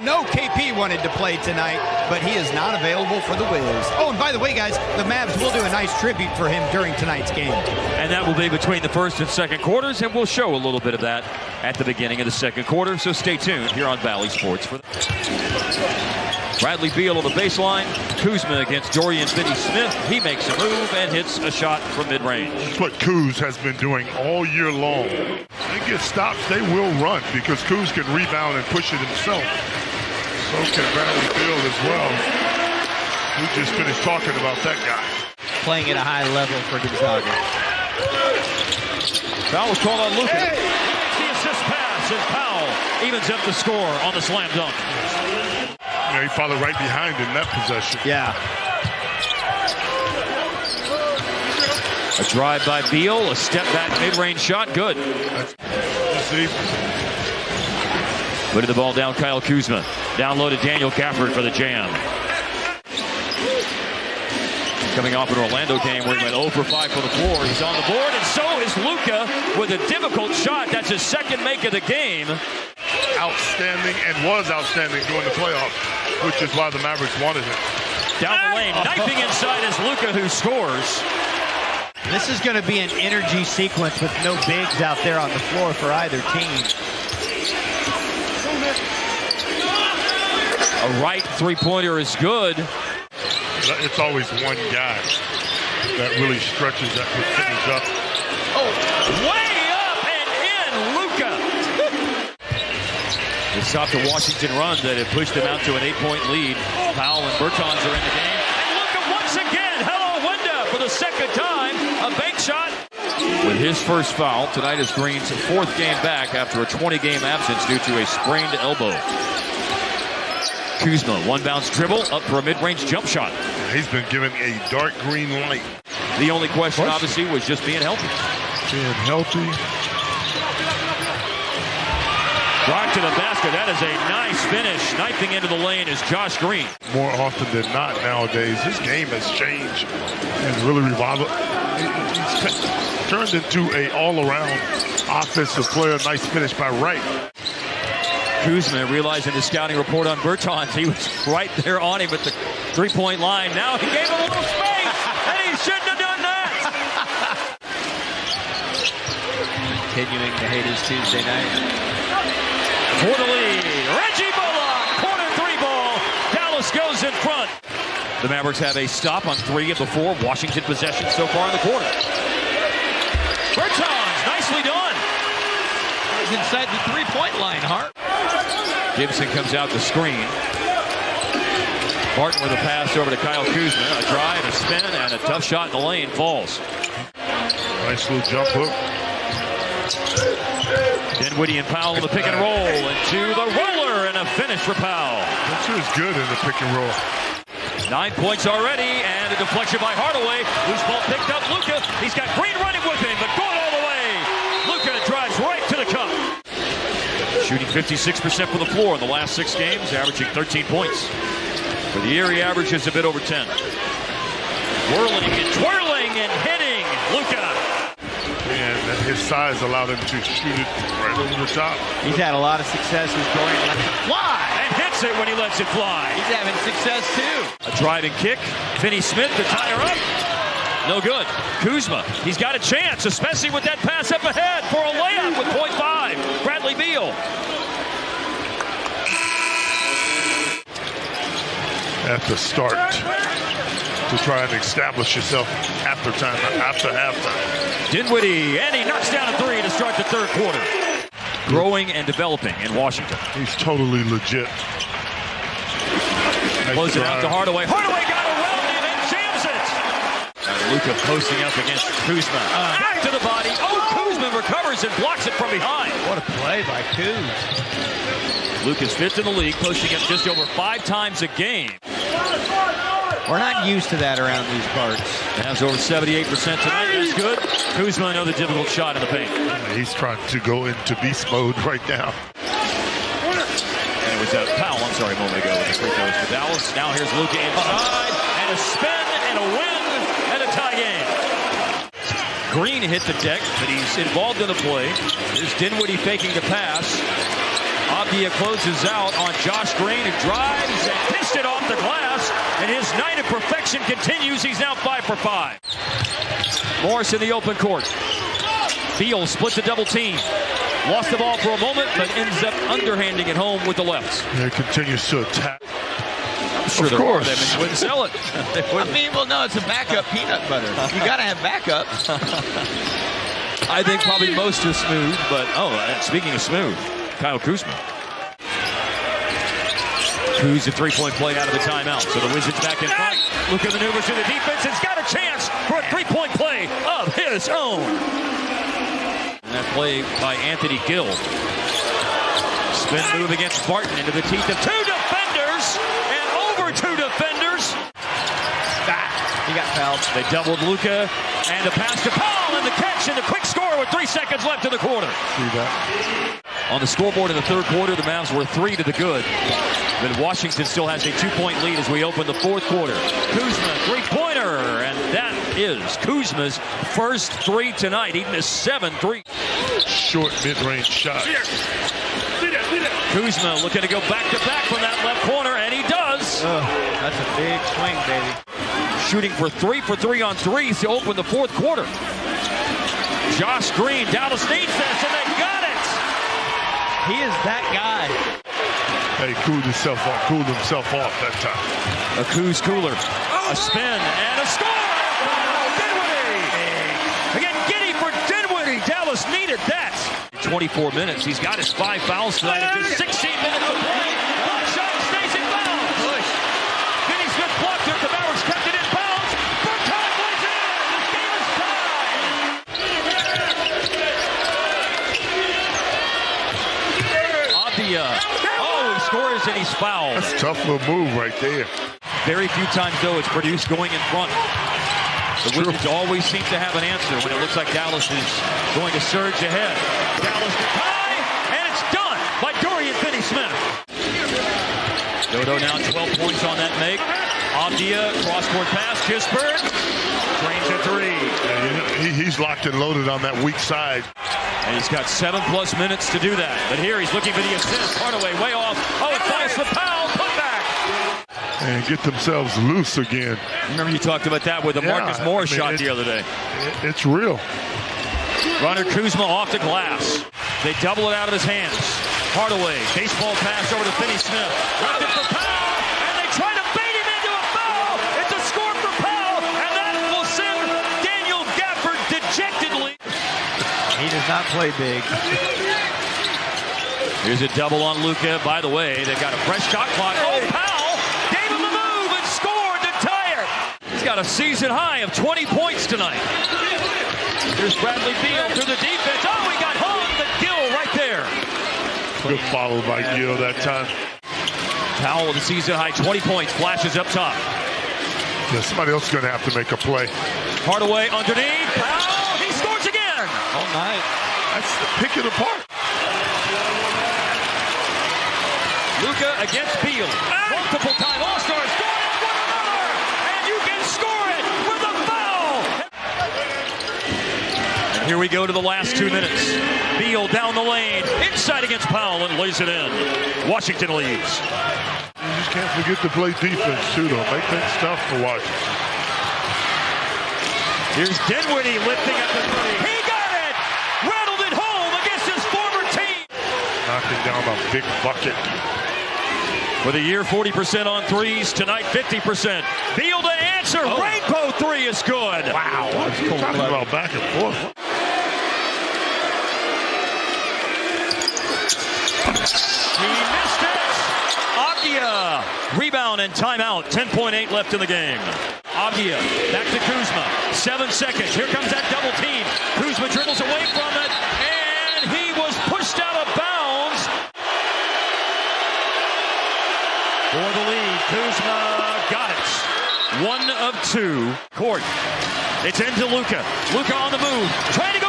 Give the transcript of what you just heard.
No, KP wanted to play tonight, but he is not available for the Wiz. Oh, and by the way, guys, the Mavs will do a nice tribute for him during tonight's game. And that will be between the first and second quarters, and we'll show a little bit of that at the beginning of the second quarter, so stay tuned here on Valley Sports. Bradley Beal on the baseline. Kuzma against Dorian Finney-Smith. He makes a move and hits a shot from mid-range. That's what Kuz has been doing all year long. They get stops, they will run because Kuz can rebound and push it himself. So can Bradley Beal as well. We just finished talking about that guy. Playing at a high level for Gonzaga. Foul was called on Luka. Hey! The assist pass, and Powell evens up the score on the slam dunk. Yeah, he followed right behind in that possession. Yeah. A drive by Beal, a step back mid-range shot, good. Putting the ball down, Kyle Kuzma. Down low to Daniel Gafford for the jam. Coming off an Orlando game where he went 0 for 5 for the floor. He's on the board, and so is Luka with a difficult shot. That's his second make of the game. Outstanding, and was outstanding during the playoffs, which is why the Mavericks wanted him. Down the lane, knifing inside is Luka, who scores. This is going to be an energy sequence with no bigs out there on the floor for either team. A right three-pointer is good. It's always one guy that really stretches that percentage up. Oh, way up and in, Luka. It stopped the Washington run that had pushed them out to an 8-point lead. Powell and Bertans are in the game. And Luka once again, hello, Wenda, for the second time, a bank shot. With his first foul, tonight is Green's fourth game back after a 20-game absence due to a sprained elbow. Kuzma, one bounce dribble, up for a mid-range jump shot. He's been given a dark green light. The only question, obviously, was just being healthy. Being healthy. Drive to the basket. That is a nice finish. Knifing into the lane is Josh Green. More often than not nowadays, his game has changed and really revolved. He's turned into an all-around offensive player. Nice finish by Wright. Kuzma realizing the scouting report on Bertans. He was right there on him at the three-point line. Now he gave him a little space, and he shouldn't have done that. Continuing to hate his Tuesday night. For the lead, Reggie Bullock, corner three ball. Dallas goes in front. The Mavericks have a stop on 3 of the 4 Washington possessions so far in the quarter. Bertans, nicely done. He's inside the three-point line, Hart. Gibson comes out the screen. Martin with a pass over to Kyle Kuzma. A drive, a spin, and a tough shot in the lane. Falls. Nice little jump hook. Dinwiddie and Powell in the pick and roll. Into the roller, and a finish for Powell. This is good in the pick and roll. 9 points already, and a deflection by Hardaway. Loose ball picked up. Luka. He's got Green running with him, but going all the way. Luka drives right to the cup. Shooting 56% from the floor in the last 6 games, averaging 13 points. For the year, he averages a bit over 10. Whirling and twirling and hitting, Luka. And his size allowed him to shoot it right over the top. He's had a lot of success with going left to fly. And hits it when he lets it fly. He's having success, too. A driving kick. Finney-Smith to tie her up. No good. Kuzma, he's got a chance, especially with that pass up ahead for a layup with .5. Bradley Beal. At the start to try and establish yourself after halftime. Dinwiddie, and he knocks down a 3 to start the third quarter. Growing and developing in Washington. He's totally legit. Close it out to Hardaway. Hardaway got around him and jams it. And Luka posting up against Kuzma. Back to the body. Oh, Kuzma recovers and blocks it from behind. What a play by Kuz. Luka's 5th in the league, posting up just over 5 times a game. We're not used to that around these parts. Has over 78% tonight. That's good. Kuzma, another difficult shot in the paint. He's trying to go into beast mode right now. And it was Powell, a moment ago with the free throws for Dallas. Now here's Luka inside, and a spin, and a win, and a tie game. Green hit the deck, but he's involved in the play. There's Dinwiddie faking the pass. Abdia closes out on Josh Green, who drives and pissed it off the glass, and his night of perfection continues. He's now 5 for 5. Morris in the open court. Beal split the double team. Lost the ball for a moment, but ends up underhanding it home with the left. He continues to attack. I'm sure there are them and you wouldn't sell it. I mean, well, no, it's a backup peanut butter. You got to have backups. I think probably most are smooth, but speaking of smooth, Kyle Kuzma. Kuz a three-point play out of the timeout, so the Wizards back in front. Luka maneuvers through the defense. It's got a chance for a three-point play of his own. And that play by Anthony Gill. Spin move against Barton into the teeth of 2 defenders and over 2 defenders. He got fouled. They doubled Luka and a pass to Powell and the catch and the quick score with 3 seconds left in the quarter. See that? On the scoreboard in the third quarter, the Mavs were 3 to the good. But Washington still has a 2-point lead as we open the fourth quarter. Kuzma, three-pointer, and that is Kuzma's first 3 tonight. He missed 7 threes. Short mid-range shot. Kuzma looking to go back-to-back from that left corner, and he does. That's a big swing, baby. Shooting for 3 for 3 on threes to open the fourth quarter. Josh Green, Dallas needs this, and they got it. He is that guy. He cooled himself off that time. A Kuz cooler, a spin, and a score! Dinwiddie! Again, giddy for Dinwiddie. Dallas needed that. 24 minutes. He's got his 5 fouls tonight in just 16 minutes of play. One shot, stays in bounds. Push. Finney Smith blocked it. The Mavericks kept it in bounds. Burkhardt plays it in. This game is tied. Abdia. He scores and he's fouled. That's a tough little move right there. Very few times, though, it's produced going in front. The Wizards always seem to have an answer when it looks like Dallas is going to surge ahead. Dallas to tie, and it's done by Dorian Finney-Smith. Dodo now 12 points on that make. Abdia, cross-court pass, Kispert, drains a 3. Yeah, he's locked and loaded on that weak side. And he's got 7+ minutes to do that. But here he's looking for the assist. Hardaway way off. Oh, it falls for Powell. Put back. And get themselves loose again. Remember you talked about that with the Marcus Morris shot the other day. It's real. Runner Kuzma off the glass. They double it out of his hands. Hardaway, baseball pass over to Finney-Smith. Left it for Powell, and they try to bait him into a foul. It's a score for Powell, and that will send Daniel Gafford dejectedly. He does not play big. Here's a double on Luka. By the way, they've got a fresh shot clock. Oh, Powell gave him the move and scored to tie it. He's got a season high of 20 points tonight. Here's Bradley Beal through the defense. Oh, he got hung, but Gill right there. Good follow by Gill that time. Powell with a season high 20 points. Flashes up top. Yeah, somebody else is going to have to make a play. Hardaway underneath. Powell, he scores again. All night. That's pick it apart. Luka against Beal. Multiple time All-Stars going in one another. And you can score it with a foul. And here we go to the last 2 minutes. Beal down the lane. Inside against Powell and lays it in. Washington leads. You just can't forget to play defense, too, though. Make things tough for Washington. Here's Dinwiddie lifting up the 3. He got it! Rattled it home against his former team. Knocking down a big bucket. For the year, 40% on threes. Tonight, 50%. Beal to answer. Oh. Rainbow 3 is good. Wow. That's cool. Talking about back and forth. He missed it. Abdia. Rebound and timeout. 10.8 left in the game. Abdia back to Kuzma. 7 seconds. Here comes that double team. Kuzma dribbles away from it. And he was pushed out of bounds. For the lead, Kuzma got it. 1 of 2. Court. It's into Luka. Luka on the move. Trying to go.